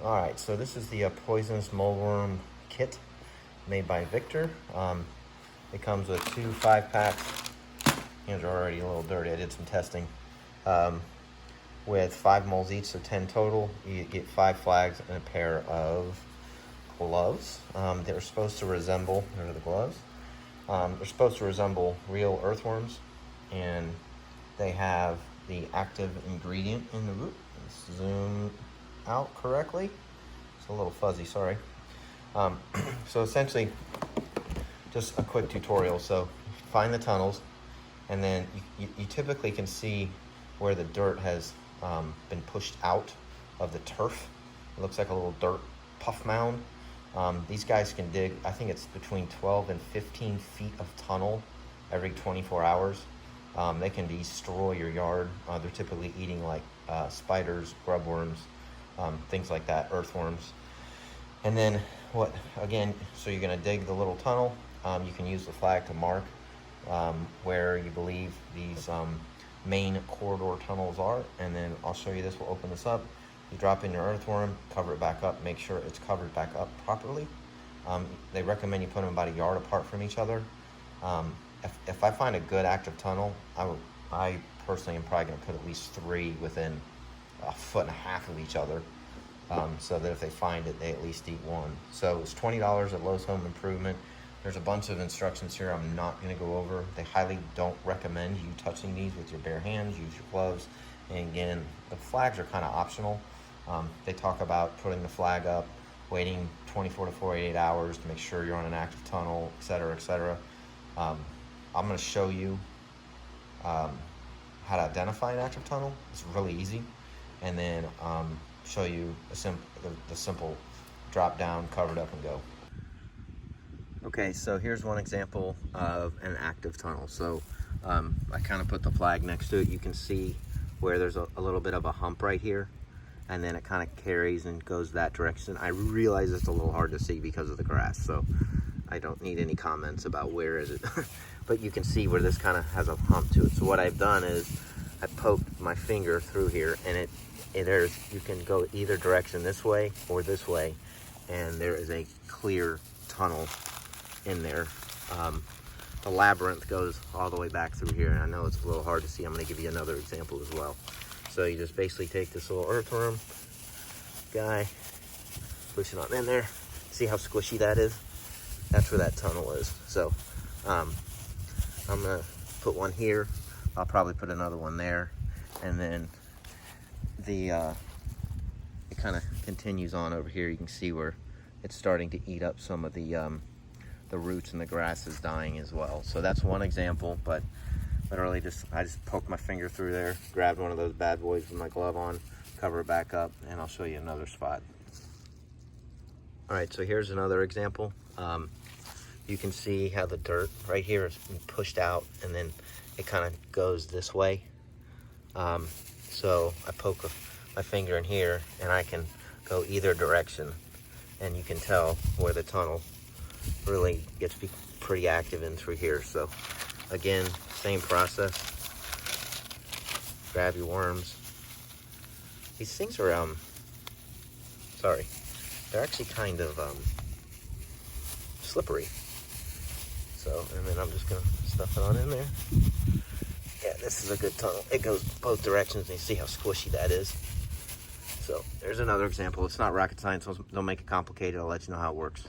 All right, so this is the poisonous moleworm kit made by Victor. It comes with 2 5-packs. Hands are already a little dirty. I did some testing. With 5 moles each, so 10 total. You get 5 flags and a pair of gloves. They're supposed to resemble, here are the gloves. They're supposed to resemble real earthworms, and they have the active ingredient in the root. Let's zoom out correctly. It's a little fuzzy, sorry. So essentially, just a quick tutorial. So find the tunnels, and then you typically can see where the dirt has been pushed out of the turf. It looks like a little dirt puff mound. These guys can dig, I think it's between 12 and 15 feet of tunnel every 24 hours. They can destroy your yard. They're typically eating like spiders, grub worms, things like that, earthworms. And then so you're gonna dig the little tunnel. You can use the flag to mark where you believe these main corridor tunnels are, and then I'll show you this. We'll open this up. You drop in your earthworm, cover it back up, make sure it's covered back up properly. They recommend you put them about a yard apart from each other. If I find a good active tunnel, I personally am probably gonna put at least 3 within 1.5 feet of each other, so that if they find it, they at least eat one. So it's $20 at Lowe's Home Improvement. There's a bunch of instructions here I'm not gonna go over. They highly don't recommend you touching these with your bare hands. Use your gloves. And again, the flags are kind of optional. They talk about putting the flag up, waiting 24 to 48 hours to make sure you're on an active tunnel, etc., etc. I'm going to show you how to identify an active tunnel. It's really easy. And then show you the simple drop down, cover it up, and go. Okay, so here's one example of an active tunnel. So I kind of put the flag next to it. You can see where there's a little bit of a hump right here, and then it kind of carries and goes that direction. I realize it's a little hard to see because of the grass, so I don't need any comments about where is it. But you can see where this kind of has a hump to it. So what I've done is I poked my finger through here, and you can go either direction, this way or this way, and there is a clear tunnel in there. The labyrinth goes all the way back through here, and I know it's a little hard to see. I'm going to give you another example as well. So you just basically take this little earthworm guy, push it on in there. See how squishy that is? That's where that tunnel is. So I'm going to put one here. I'll probably put another one there, and then it kind of continues on over here. You can see where it's starting to eat up some of the roots, and the grass is dying as well. So that's one example, but literally I just poked my finger through there, grabbed one of those bad boys with my glove on, cover it back up, and I'll show you another spot. All right, so here's another example. You can see how the dirt right here is pushed out, and then it kind of goes this way. So I poke my finger in here, and I can go either direction, and you can tell where the tunnel really gets to be pretty active in through here. So again, same process. Grab your worms. These things are they're actually kind of slippery. So, and then I'm just gonna stuff it on in there. Yeah, this is a good tunnel. It goes both directions, and you see how squishy that is. So there's another example. It's not rocket science, so don't make it complicated. I'll let you know how it works.